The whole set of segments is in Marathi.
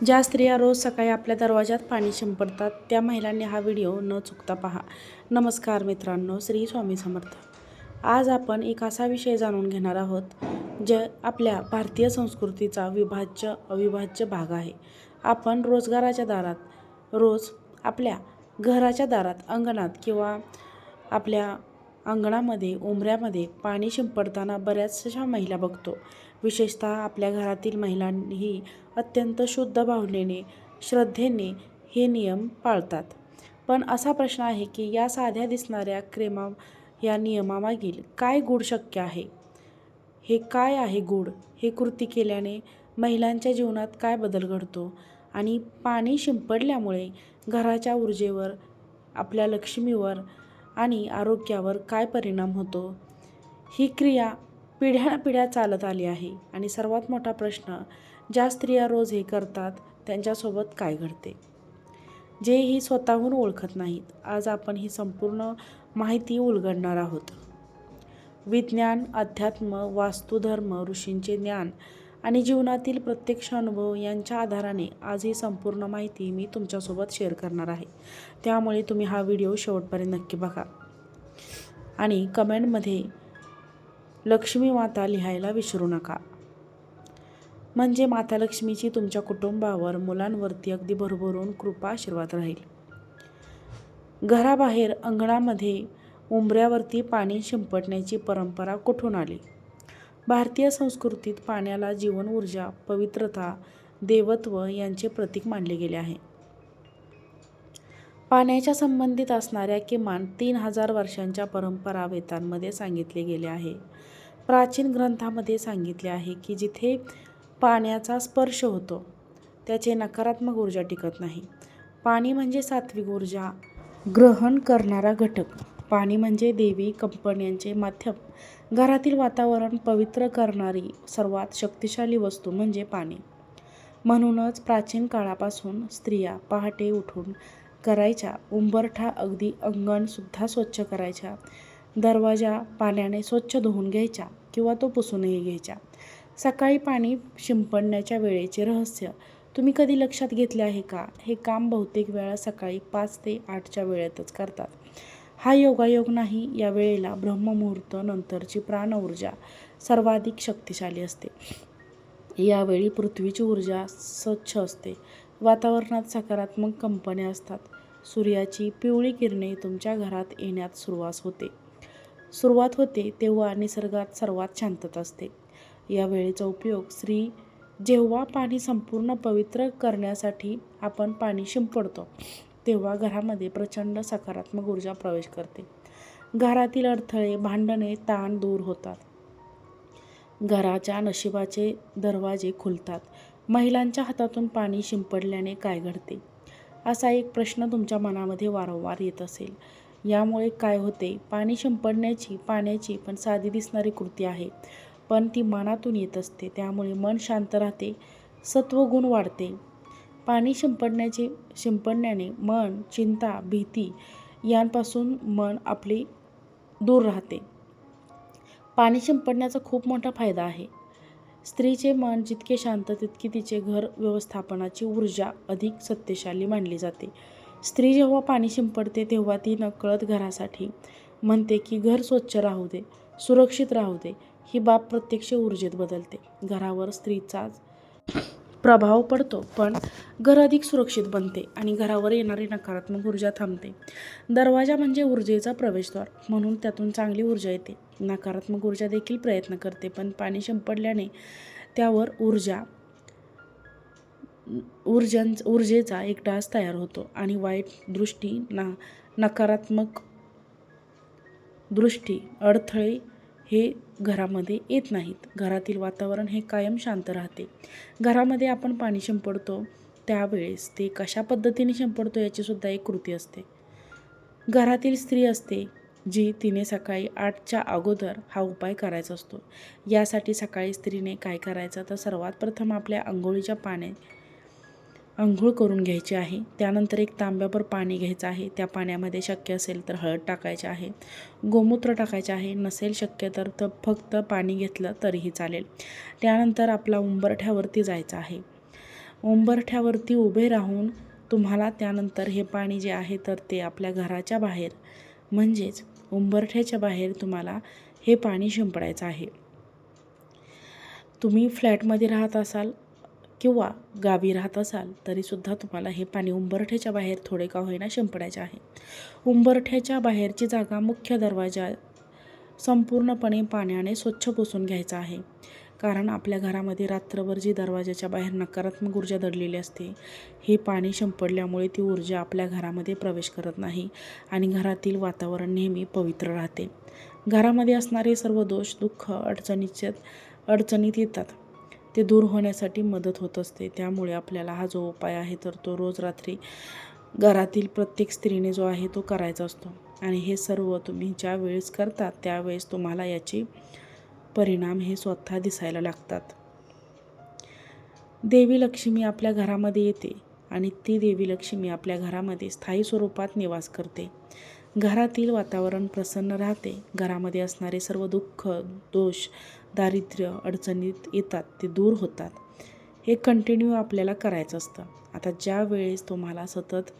ज्या स्त्रिया रोज सकाळी आपल्या दरवाजात पाणी शिंपडतात त्या महिलांनी हा व्हिडिओ न चुकता पहा. नमस्कार मित्रांनो, श्री स्वामी समर्थ. आज आपण एक असा विषय जाणून घेणार आहोत जे आपल्या भारतीय संस्कृतीचा अविभाज्य भाग आहे. आपण रोजगाराच्या दारात, रोज आपल्या घराच्या दारात, अंगणात किंवा आपल्या अंगणामध्ये, उंबऱ्यामध्ये पाणी शिंपडताना बऱ्याचशा महिला बघतो. विशेषतः आपल्या घरातील महिलांही अत्यंत शुद्ध भावनेने, श्रद्धेने हे नियम पाळतात. पण असा प्रश्न आहे की या साध्या दिसणाऱ्या या नियमामागील काय गूढ शक्य आहे? हे काय आहे गूढ? हे कृती केल्याने महिलांच्या जीवनात काय बदल घडतो? आणि पाणी शिंपडल्यामुळे घराच्या ऊर्जेवर, आपल्या लक्ष्मीवर आणि आरोग्यावर काय परिणाम होतो? ही क्रिया पिढ्यानपिढ्या चालत आली आहे. आणि सर्वात मोठा प्रश्न, ज्या स्त्रिया रोज हे करतात त्यांच्यासोबत काय घडते, जे ही स्वतःहून ओळखत नाहीत. आज आपण ही संपूर्ण माहिती उलगडणार आहोत. विज्ञान, अध्यात्म, वास्तुधर्म, ऋषींचे ज्ञान आणि जीवनातील प्रत्यक्ष अनुभव यांच्या आधाराने आज ही संपूर्ण माहिती मी तुमच्यासोबत शेअर करणार आहे. त्यामुळे तुम्ही हा व्हिडिओ शेवटपर्यंत नक्की बघा आणि कमेंटमध्ये लक्ष्मी माता लिहायला विसरू नका. म्हणजे माता लक्ष्मीची तुमच्या कुटुंबावर, मुलांवरती अगदी भरभरून कृपा, आशीर्वाद राहील. घराबाहेर, अंगणामध्ये, उंबऱ्यावरती पाणी शिंपडण्याची परंपरा कुठून आली? भारतीय संस्कृतीत पाण्याला जीवन, ऊर्जा, पवित्रता, देवत्व यांचे प्रतीक मानले गेले आहे. पाण्याच्या संबंधित असणाऱ्या किमान 3000 वर्षांच्या परंपरा वेदांमध्ये सांगितले गेले आहे. प्राचीन ग्रंथामध्ये सांगितले आहे की जिथे पाण्याचा स्पर्श होतो त्याचे नकारात्मक ऊर्जा टिकत नाही. पाणी म्हणजे सात्विक ऊर्जा ग्रहण करणारा घटक. पाणी म्हणजे देवी कंपन्यांचे माध्यम. घरातील वातावरण पवित्र करणारी सर्वात शक्तिशाली वस्तू म्हणजे पाणी. म्हणूनच प्राचीन काळापासून स्त्रिया पहाटे उठून करायच्या, उंबरठा, अगदी अंगणसुद्धा स्वच्छ करायच्या, दरवाजा पाण्याने स्वच्छ धुवून घ्यायच्या किंवा तो पुसूनही घ्यायच्या. सकाळी पाणी शिंपडण्याच्या वेळेचे रहस्य तुम्ही कधी लक्षात घेतले आहे का? हे काम बहुतेक वेळा सकाळी 5 ते 8च्या वेळेतच करतात. हा योगायोग नाही. या वेळेला ब्रह्ममुहूर्त नंतरची प्राण ऊर्जा सर्वाधिक शक्तिशाली असते. यावेळी पृथ्वीची ऊर्जा स्वच्छ असते, वातावरणात सकारात्मक कंपन्या असतात. सूर्याची पिवळी किरणे तुमच्या घरात येण्यात सुरुवात होते तेव्हा निसर्गात सर्वात शांतता असते. या वेळेचा उपयोग जेव्हा पाणी संपूर्ण पवित्र करण्यासाठी आपण पाणी शिंपडतो तेव्हा घरामध्ये प्रचंड सकारात्मक ऊर्जा प्रवेश करते. घरातील अडथळे, भांडणे, ताण दूर होतात. घराच्या नशिबाचे दरवाजे खुलतात. महिलांच्या हातातून पाणी शिंपडल्याने काय घडते, असा एक प्रश्न तुमच्या मनामध्ये वारंवार येत असेल. यामुळे काय होते? पाणी शिंपडण्याची पाण्याची पण साधी दिसणारी कृती आहे, पण ती मनातून येत असते. त्यामुळे मन शांत राहते, सत्वगुण वाढते. पाणी शिंपडण्याने मन, चिंता, भीती यांपासून मन आपले दूर राहते. पाणी शिंपडण्याचा खूप मोठा फायदा आहे. स्त्रीचे मन जितके शांत तितकी तिचे घर व्यवस्थापनाची ऊर्जा अधिक सत्यशाली मानली जाते. स्त्री जेव्हा पाणी शिंपडते तेव्हा ती नकळत घरासाठी म्हणते की घर स्वच्छ राहू दे, सुरक्षित राहू दे. ही बाब प्रत्यक्ष ऊर्जेत बदलते. घरावर स्त्रीचा प्रभाव पडतो, पण घर अधिक सुरक्षित बनते आणि घरावर येणारी नकारात्मक ऊर्जा थांबते. दरवाजा म्हणजे ऊर्जेचा प्रवेशद्वार, म्हणून त्यातून चांगली ऊर्जा येते. नकारात्मक ऊर्जा देखील प्रयत्न करते, पण पाणी शिंपडल्याने त्यावर ऊर्जेचा एक डास तयार होतो आणि वाईट दृष्टी, नकारात्मक दृष्टी, अडथळे हे घरामध्ये येत नाहीत. घरातील वातावरण हे कायम शांत राहते. घरामध्ये आपण पाणी शिंपडतो त्यावेळेस ते कशा पद्धतीने शिंपडतो याची सुद्धा एक कृती असते. घरातील स्त्री असते जी तिने सकाळी 8च्या अगोदर हा उपाय करायचा असतो. यासाठी सकाळी स्त्रीने काय करायचं, तर सर्वात प्रथम आपल्या अंघोळीच्या पाण्याने अंघोळ करून घ्यायची आहे. त्यानंतर एक तांब्याभर पाणी घ्यायचं आहे. त्या पाण्यामध्ये शक्य असेल तर हळद टाकायचे आहे, गोमूत्र टाकायचे आहे. नसेल शक्य तर फक्त पाणी घेतलं तरीही चालेल. त्यानंतर आपला उंबरठ्यावरती जायचं आहे. उंबरठ्यावरती उभे राहून तुम्हाला त्यानंतर हे पाणी जे आहे तर ते आपल्या घराच्या बाहेर म्हणजेच उंबरठ्याच्या बाहेर तुम्हाला हे पाणी शिंपडायचं आहे. तुम्ही फ्लॅटमध्ये राहत असाल किंवा गावी राहत असाल तरीसुद्धा तुम्हाला हे पाणी उंबरठ्याच्या बाहेर थोडे का होईना शिंपडायचे आहे. उंबरठ्याच्या बाहेरची जागा मुख्य दरवाजा संपूर्णपणे पाण्याने स्वच्छ पुसून घ्यायचा आहे. कारण आपल्या घरामध्ये रात्रभर जी दरवाजाच्या बाहेर नकारात्मक ऊर्जा दडलेली असते, हे पाणी शिंपडल्यामुळे ती ऊर्जा आपल्या घरामध्ये प्रवेश करत नाही आणि घरातील वातावरण नेहमी पवित्र राहते. घरामध्ये असणारे सर्व दोष, दुःख, अडचणीत येतात ते दूर होण्यासाठी मदत होत असते. त्यामुळे आपल्याला हा जो उपाय आहे तर तो रोज रात्री घरातील प्रत्येक स्त्रीने जो आहे तो करायचा असतो. आणि हे सर्व तुम्ही ज्या वेळेस करतात त्यावेळेस तुम्हाला याची परिणाम हे स्वतः दिसायला लागतात. देवी लक्ष्मी आपल्या घरामध्ये येते आणि ती देवी लक्ष्मी आपल्या घरामध्ये स्थायी स्वरूपात निवास करते. घरातील वातावरण प्रसन्न राहते. घरामध्ये असणारे सर्व दुःख, दोष, दारिद्र्य, अडचणीत येतात ते दूर होतात. हे कंटिन्यू आपल्याला करायचं असतं. आता ज्या वेळेस तुम्हाला सतत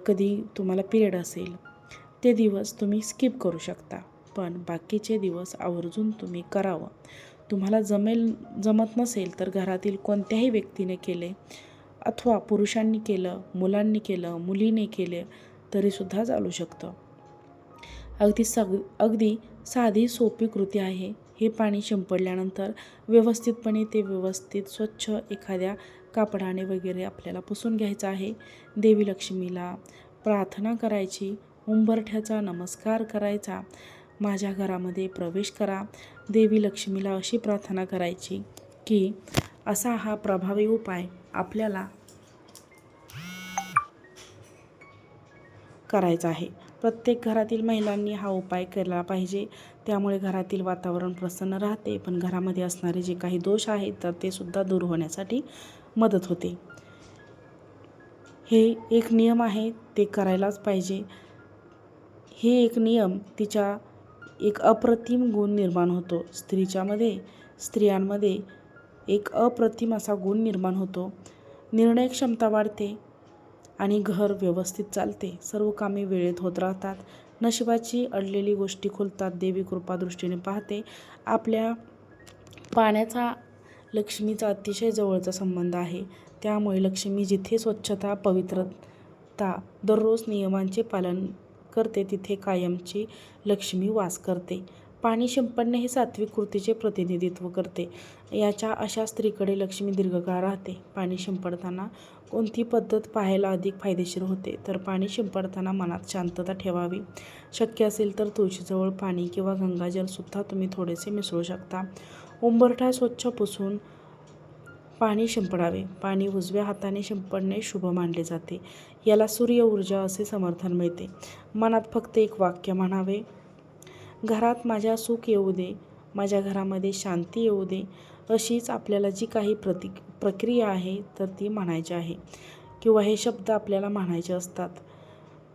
कधी तुम्हाला पिरियड असेल ते दिवस तुम्ही स्किप करू शकता, पण बाकीचे दिवस आवर्जून तुम्ही करावं. तुम्हाला जमत नसेल तर घरातील कोणत्याही व्यक्तीने केले अथवा पुरुषांनी केलं, मुलांनी केलं, मुलीने केले तरीसुद्धा चालू शकतं. अगदी साधी सोपी कृती आहे. हे पाणी शिंपडल्यानंतर व्यवस्थितपणे ते स्वच्छ एखाद्या कापडाने वगैरे आपल्याला पुसून घ्यायचं आहे. देवी लक्ष्मीला प्रार्थना करायची, उंबरठ्याचा नमस्कार करायचा, माझ्या घरामध्ये प्रवेश करा. देवी लक्ष्मीला अशी प्रार्थना करायची की असा हा प्रभावी उपाय आपल्याला करायचा आहे. प्रत्येक घरातील महिलांनी हा उपाय केला पाहिजे. त्यामुळे घरातील वातावरण प्रसन्न राहते, पण घरामध्ये असणारे जे काही दोष आहेत तर ते सुद्धा दूर होण्यासाठी मदत होते. हे एक नियम आहे, ते करायलाच पाहिजे. हे एक नियम तिच्या एक अप्रतिम गुण निर्माण होतो. स्त्रियांमध्ये एक अप्रतिम असा गुण निर्माण होतो. निर्णय क्षमता वाढते आणि घर व्यवस्थित चालते. सर्व कामे वेळेत होत राहतात. नशिबाची अडलेली गोष्टी खुलतात. देवी कृपा दृष्टीने पाहते. आपल्या पाण्याचा लक्ष्मीचा अतिशय जवळचा संबंध आहे. त्यामुळे लक्ष्मी जिथे स्वच्छता, पवित्रता, दररोज नियमांचे पालन करते तिथे कायमची लक्ष्मी वास करते. पाणी शिंपडणे हे सात्विक कृतीचे प्रतिनिधित्व करते. अशा स्त्रीकडे लक्ष्मी दीर्घकाळ राहते. पाणी शिंपडताना कोणती पद्धत पाहायला अधिक फायदेशीर होते तर पाणी शिंपडताना मनात शांतता ठेवावी. शक्य असेल तर तुळशीजवळ पाणी किंवा गंगाजल सुद्धा तुम्ही थोडेसे मिसळू शकता. उंबरठा स्वच्छ पुसून पाणी शिंपडावे. पाणी उजव्या हाताने शिंपडणे शुभ मानले जाते. याला सूर्य ऊर्जा असे समर्थन मिळते. मनात फक्त एक वाक्य म्हणावे, घरात माझ्या सुख येऊ दे, माझ्या घरामध्ये शांती येऊ दे. अशीच आपल्याला जी काही प्रक्रिया आहे तर ती म्हणायची आहे किंवा हे शब्द आपल्याला म्हणायचे असतात.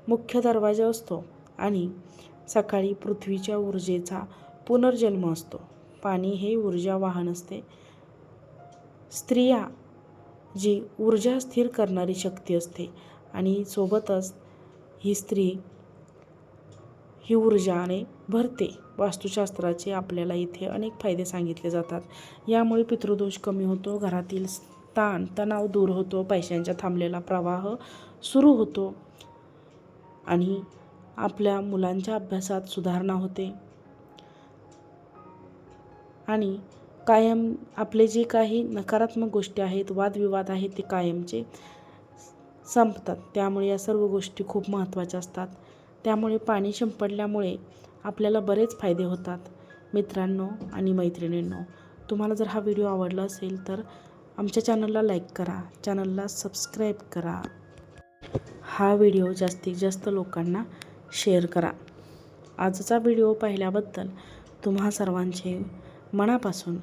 मुख्य दरवाजा असतो आणि सकाळी पृथ्वीच्या ऊर्जेचा पुनर्जन्म असतो. पाणी हे ऊर्जा वाहन असते. स्त्रिया जी ऊर्जा स्थिर करणारी शक्ती असते आणि सोबतच ही स्त्री ही ऊर्जाने भरते. वास्तुशास्त्राचे आपल्याला इथे अनेक फायदे सांगितले जातात. यामुळे पितृदोष कमी होतो, घरातील तणाव दूर होतो, पैशांचा थांबलेला प्रवाह सुरू होतो आणि आपल्या मुलांच्या अभ्यासात सुधारणा होते आणि कायम आपले जे काही नकारात्मक गोष्टी आहेत, वादविवाद आहेत ते कायमचे संपतात. त्यामुळे या सर्व गोष्टी खूप महत्त्वाच्या असतात. त्यामुळे पाणी शिंपडल्यामुळे आपल्याला बरेच फायदे होतात. मित्रांनो आणि मैत्रिणींनो, तुम्हाला जर हा व्हिडिओ आवडला असेल तर आमच्या चॅनलला लाईक करा, चॅनलला सबस्क्राईब करा. हा व्हिडिओ जास्तीत जास्त लोकांना शेअर करा. आजचा व्हिडिओ पाहिल्याबद्दल तुम्हा सर्वांचे मनापासून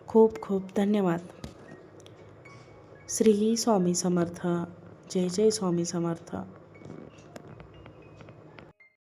खूप खूप धन्यवाद. श्री स्वामी समर्थ. जय जय स्वामी समर्थ.